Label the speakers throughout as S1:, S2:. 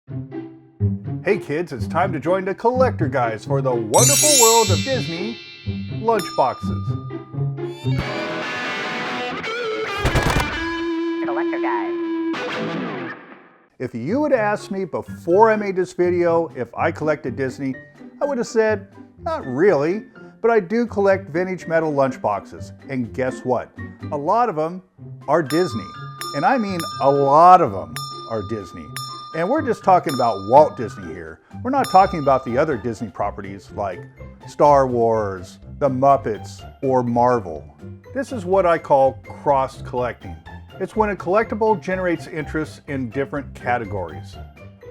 S1: Hey kids, it's time to join the collector guys for the wonderful world of Disney Lunchboxes.
S2: Collector Guide.
S1: If you would ask me before I made this video if I collected Disney, I would have said, not really, but I do collect vintage metal lunchboxes. And guess what? A lot of them are Disney. And I mean a lot of them are Disney. And we're just talking about Walt Disney here. We're not talking about the other Disney properties like Star Wars, the Muppets, or Marvel. This is what I call cross-collecting. It's when a collectible generates interest in different categories.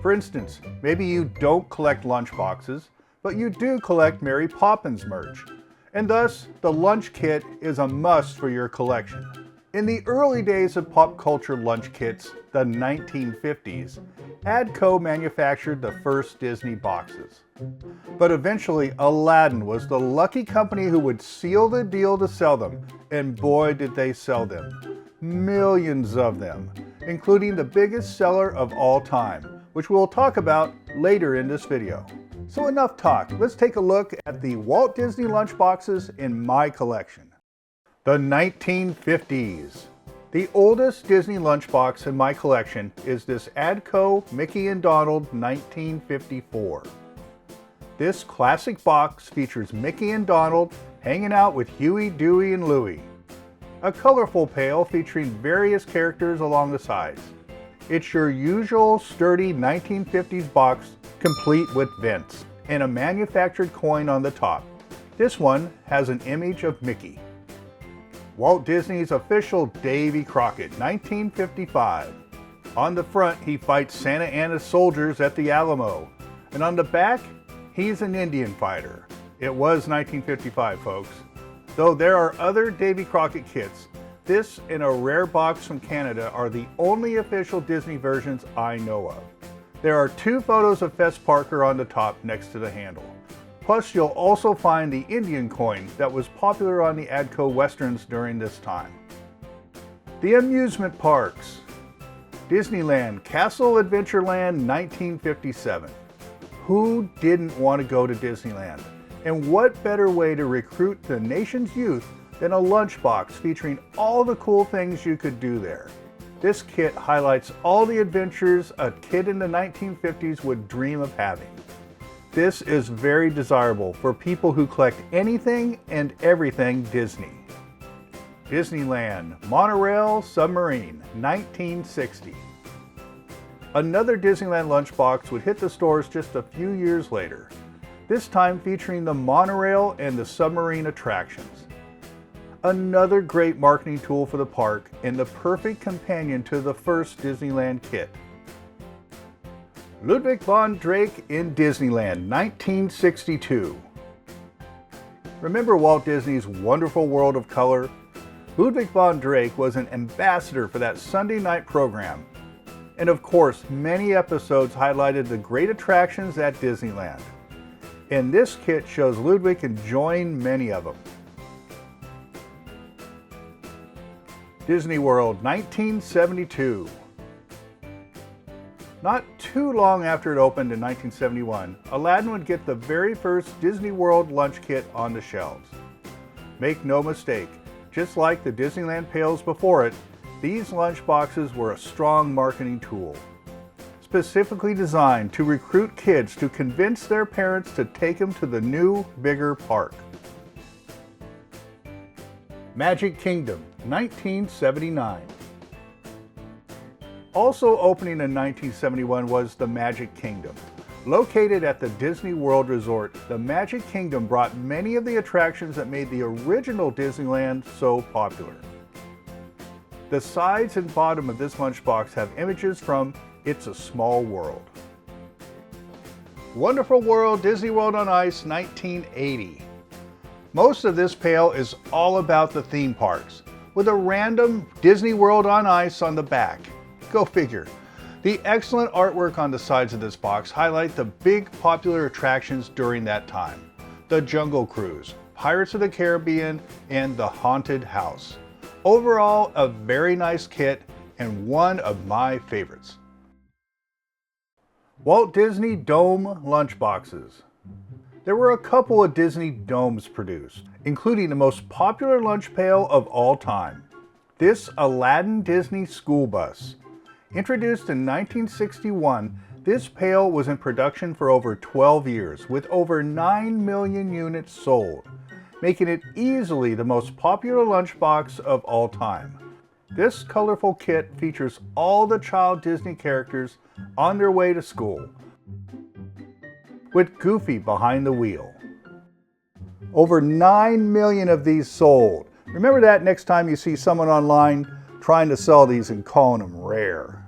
S1: For instance, maybe you don't collect lunchboxes, but you do collect Mary Poppins merch. And thus, the lunch kit is a must for your collection. In the early days of pop culture lunch kits, the 1950s, ADCO manufactured the first Disney boxes. But eventually, Aladdin was the lucky company who would seal the deal to sell them, and boy did they sell them. Millions of them, including the biggest seller of all time, which we'll talk about later in this video. So enough talk, let's take a look at the Walt Disney lunchboxes in my collection. The 1950s. The oldest Disney lunchbox in my collection is this ADCO Mickey and Donald 1954. This classic box features Mickey and Donald hanging out with Huey, Dewey, and Louie. A colorful pail featuring various characters along the sides. It's your usual sturdy 1950s box complete with vents and a manufactured coin on the top. This one has an image of Mickey. Walt Disney's official Davey Crockett, 1955. On the front, he fights Santa Anna's soldiers at the Alamo. And on the back, he's an Indian fighter. It was 1955, folks. Though there are other Davey Crockett kits, this and a rare box from Canada are the only official Disney versions I know of. There are two photos of Fess Parker on the top next to the handle. Plus, you'll also find the Indian coin that was popular on the ADCO Westerns during this time. The amusement parks. Disneyland Castle Adventureland 1957. Who didn't want to go to Disneyland? And what better way to recruit the nation's youth than a lunchbox featuring all the cool things you could do there? This kit highlights all the adventures a kid in the 1950s would dream of having. This is very desirable for people who collect anything and everything Disney. Disneyland Monorail Submarine 1960. Another Disneyland lunchbox would hit the stores just a few years later, this time featuring the monorail and the submarine attractions. Another great marketing tool for the park and the perfect companion to the first Disneyland kit. Ludwick Von Drake in Disneyland, 1962. Remember Walt Disney's wonderful world of color? Ludwick Von Drake was an ambassador for that Sunday night program. And of course, many episodes highlighted the great attractions at Disneyland. And this kit shows Ludwig enjoying many of them. Disney World, 1972. Not too long after it opened in 1971, Aladdin would get the very first Disney World lunch kit on the shelves. Make no mistake, just like the Disneyland pails before it, these lunch boxes were a strong marketing tool, specifically designed to recruit kids to convince their parents to take them to the new, bigger park. Magic Kingdom, 1979. Also opening in 1971 was the Magic Kingdom. Located at the Disney World Resort, the Magic Kingdom brought many of the attractions that made the original Disneyland so popular. The sides and bottom of this lunchbox have images from It's a Small World. Wonderful World Disney World on Ice, 1980. Most of this pail is all about the theme parks, with a random Disney World on Ice on the back. Go figure. The excellent artwork on the sides of this box highlight the big popular attractions during that time. The Jungle Cruise, Pirates of the Caribbean, and the Haunted House. Overall, a very nice kit and one of my favorites. Walt Disney Dome Lunchboxes. There were a couple of Disney domes produced, including the most popular lunch pail of all time. This Aladdin Disney school bus. Introduced in 1961, this pail was in production for over 12 years, with over 9 million units sold, making it easily the most popular lunchbox of all time. This colorful kit features all the child Disney characters on their way to school, with Goofy behind the wheel. Over 9 million of these sold. Remember that next time you see someone online trying to sell these and calling them rare.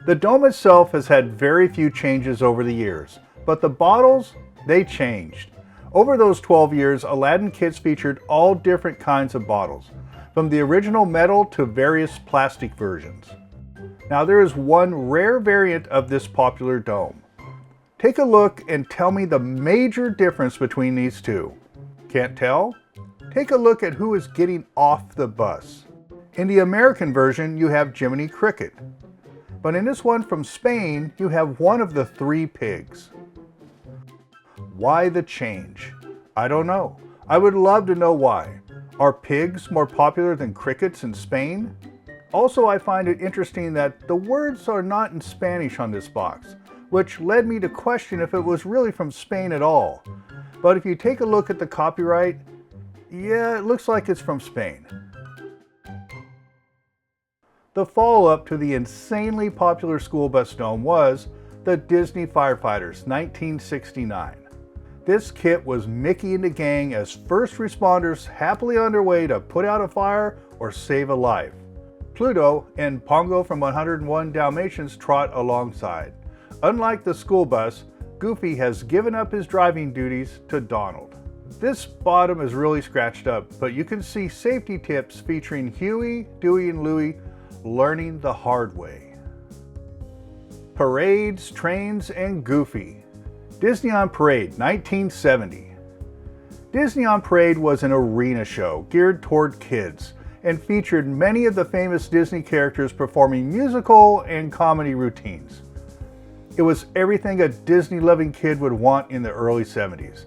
S1: The dome itself has had very few changes over the years, but the bottles, they changed. Over those 12 years, Aladdin kits featured all different kinds of bottles, from the original metal to various plastic versions. Now there is one rare variant of this popular dome. Take a look and tell me the major difference between these two. Can't tell? Take a look at who is getting off the bus. In the American version, you have Jiminy Cricket. But in this one from Spain, you have one of the three pigs. Why the change? I don't know. I would love to know why. Are pigs more popular than crickets in Spain? Also, I find it interesting that the words are not in Spanish on this box, which led me to question if it was really from Spain at all. But if you take a look at the copyright, yeah, it looks like it's from Spain. The follow-up to the insanely popular school bus dome was the Disney Firefighters 1969. This kit was Mickey and the gang as first responders happily on their way to put out a fire or save a life. Pluto and Pongo from 101 Dalmatians trot alongside. Unlike the school bus, Goofy has given up his driving duties to Donald. This bottom is really scratched up, but you can see safety tips featuring Huey, Dewey, and Louie learning the hard way. Parades, Trains, and Goofy. Disney on Parade, 1970. Disney on Parade was an arena show geared toward kids and featured many of the famous Disney characters performing musical and comedy routines. It was everything a Disney-loving kid would want in the early 70s.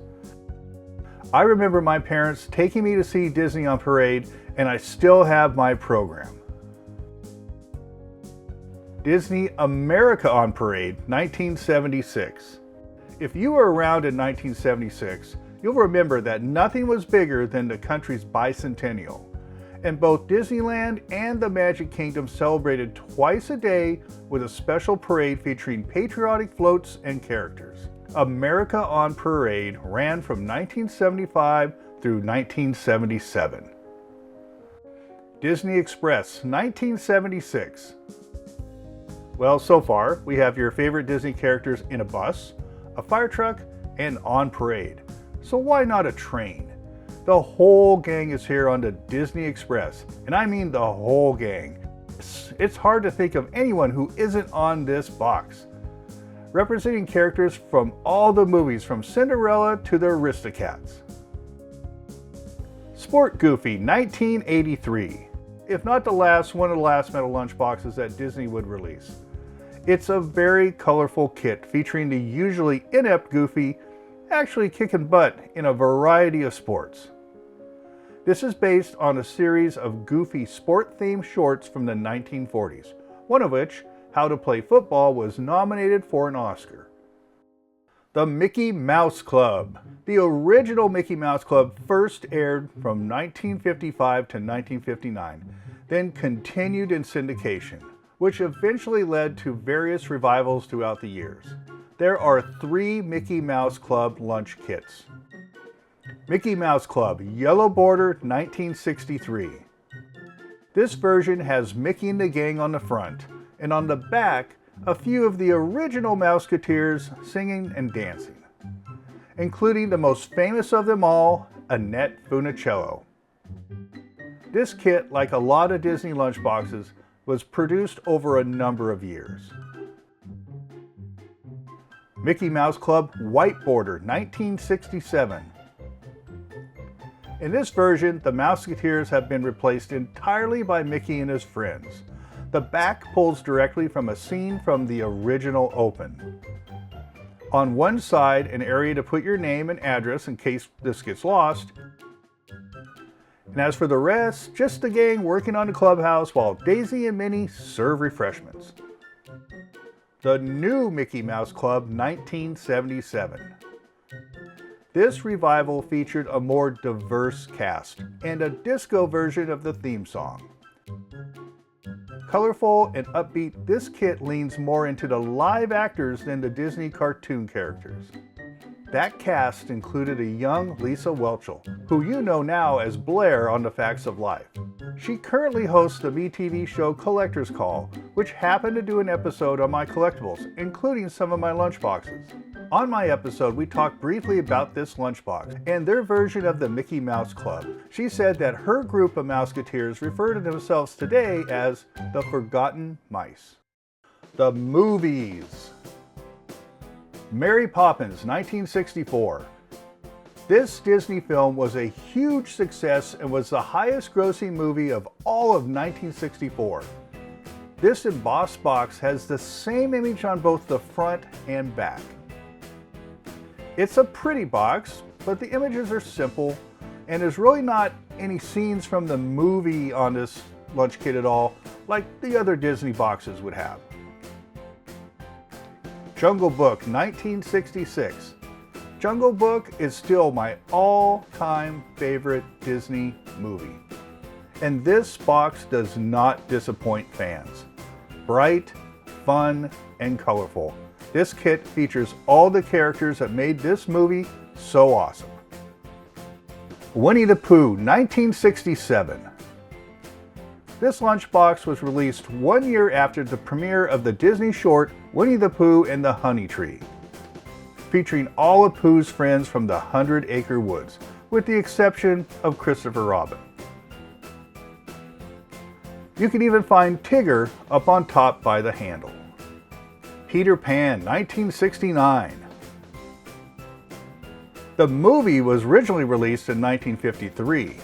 S1: I remember my parents taking me to see Disney on Parade, and I still have my program. Disney America on Parade, 1976. If you were around in 1976, you'll remember that nothing was bigger than the country's bicentennial. And both Disneyland and the Magic Kingdom celebrated twice a day with a special parade featuring patriotic floats and characters. America on Parade ran from 1975 through 1977. Disney Express, 1976. Well, so far, we have your favorite Disney characters in a bus, a fire truck, and on parade. So why not a train? The whole gang is here on the Disney Express, and I mean the whole gang. It's hard to think of anyone who isn't on this box. Representing characters from all the movies from Cinderella to the Aristocats. Sport Goofy, 1983. If not the last, one of the last metal lunchboxes that Disney would release. It's a very colorful kit featuring the usually inept Goofy actually kicking butt in a variety of sports. This is based on a series of Goofy sport-themed shorts from the 1940s, one of which, How to Play Football, was nominated for an Oscar. The Mickey Mouse Club. The original Mickey Mouse Club first aired from 1955 to 1959, then continued in syndication, which eventually led to various revivals throughout the years. There are 3 Mickey Mouse Club lunch kits. Mickey Mouse Club, Yellow Border, 1963. This version has Mickey and the gang on the front, and on the back, a few of the original Mouseketeers singing and dancing, including the most famous of them all, Annette Funicello. This kit, like a lot of Disney lunchboxes, was produced over a number of years. Mickey Mouse Club, White Border, 1967. In this version, the Mouseketeers have been replaced entirely by Mickey and his friends. The back pulls directly from a scene from the original Open. On one side, an area to put your name and address in case this gets lost. And as for the rest, just the gang working on the clubhouse while Daisy and Minnie serve refreshments. The new Mickey Mouse Club, 1977. This revival featured a more diverse cast and a disco version of the theme song. Colorful and upbeat, this kit leans more into the live actors than the Disney cartoon characters. That cast included a young Lisa Whelchel, who you know now as Blair on The Facts of Life. She currently hosts the MeTV show Collector's Call, which happened to do an episode on my collectibles, including some of my lunchboxes. On my episode, we talked briefly about this lunchbox and their version of the Mickey Mouse Club. She said that her group of Mouseketeers refer to themselves today as the Forgotten Mice. The movies. Mary Poppins, 1964. This Disney film was a huge success and was the highest grossing movie of all of 1964. This embossed box has the same image on both the front and back. It's a pretty box, but the images are simple, and there's really not any scenes from the movie on this lunch kit at all, like the other Disney boxes would have. Jungle Book, 1966. Jungle Book is still my all-time favorite Disney movie. And this box does not disappoint fans. Bright, fun, and colorful. This kit features all the characters that made this movie so awesome. Winnie the Pooh, 1967. This lunchbox was released 1 year after the premiere of the Disney short Winnie the Pooh and the Honey Tree, featuring all of Pooh's friends from the 100-Acre Woods, with the exception of Christopher Robin. You can even find Tigger up on top by the handle. Peter Pan, 1969. The movie was originally released in 1953,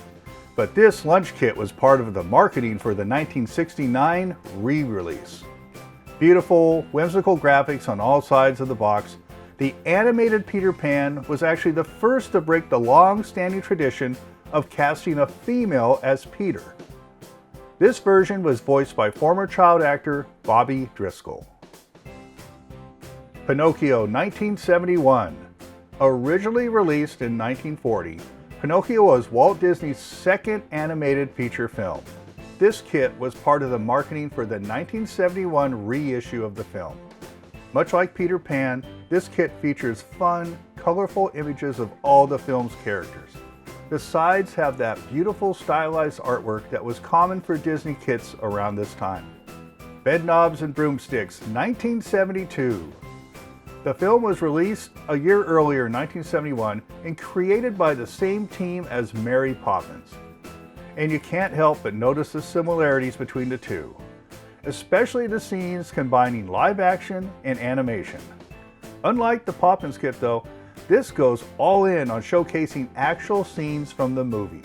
S1: but this lunch kit was part of the marketing for the 1969 re-release. Beautiful, whimsical graphics on all sides of the box, the animated Peter Pan was actually the first to break the long-standing tradition of casting a female as Peter. This version was voiced by former child actor Bobby Driscoll. Pinocchio, 1971. Originally released in 1940, Pinocchio was Walt Disney's second animated feature film. This kit was part of the marketing for the 1971 reissue of the film. Much like Peter Pan, this kit features fun, colorful images of all the film's characters. The sides have that beautiful stylized artwork that was common for Disney kits around this time. Bedknobs and Broomsticks, 1972. The film was released a year earlier in 1971 and created by the same team as Mary Poppins. And you can't help but notice the similarities between the two, especially the scenes combining live action and animation. Unlike the Poppins kit though, this goes all in on showcasing actual scenes from the movie.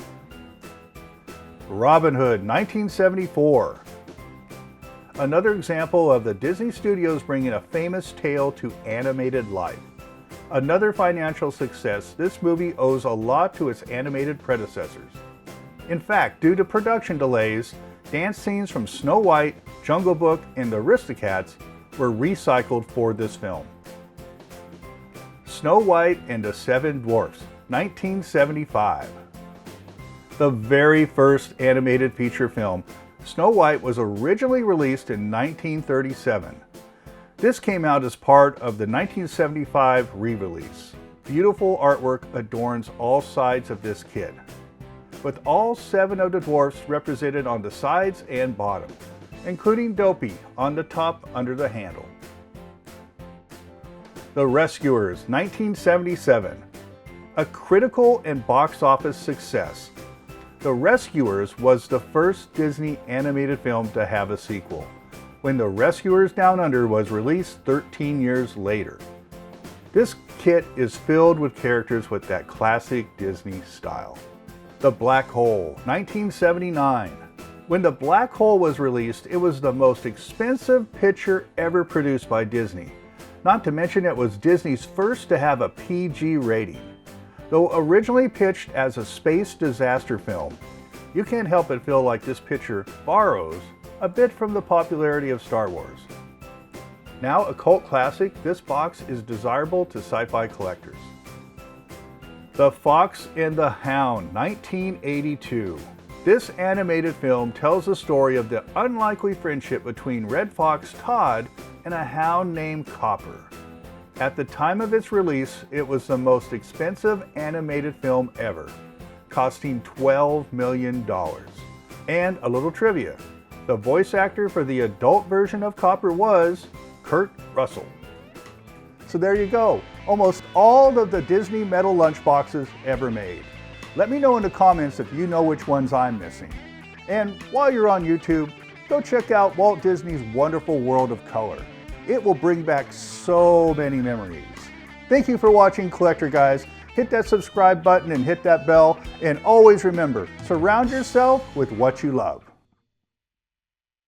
S1: Robin Hood, 1974. Another example of the Disney Studios bringing a famous tale to animated life. Another financial success, this movie owes a lot to its animated predecessors. In fact, due to production delays, dance scenes from Snow White, Jungle Book, and the Aristocats were recycled for this film. Snow White and the Seven Dwarfs, 1975. The very first animated feature film, Snow White, was originally released in 1937. This came out as part of the 1975 re-release. Beautiful artwork adorns all sides of this kit, with all 7 of the dwarfs represented on the sides and bottom, including Dopey on the top under the handle. The Rescuers, 1977. A critical and box office success. The Rescuers was the first Disney animated film to have a sequel, when The Rescuers Down Under was released 13 years later. This kit is filled with characters with that classic Disney style. The Black Hole, 1979. When the Black Hole was released, it was the most expensive picture ever produced by Disney. Not to mention it was Disney's first to have a PG rating. Though originally pitched as a space disaster film, you can't help but feel like this picture borrows a bit from the popularity of Star Wars. Now a cult classic, this box is desirable to sci-fi collectors. The Fox and the Hound, 1982. This animated film tells the story of the unlikely friendship between Red Fox Todd and a hound named Copper. At the time of its release, it was the most expensive animated film ever, costing $12 million. And a little trivia, the voice actor for the adult version of Copper was Kurt Russell. So there you go, almost all of the Disney metal lunchboxes ever made. Let me know in the comments if you know which ones I'm missing. And while you're on YouTube, go check out Walt Disney's Wonderful World of Color. It will bring back so many memories. Thank you for watching, Collector Guys. Hit that subscribe button and hit that bell. And always remember, surround yourself with what you love.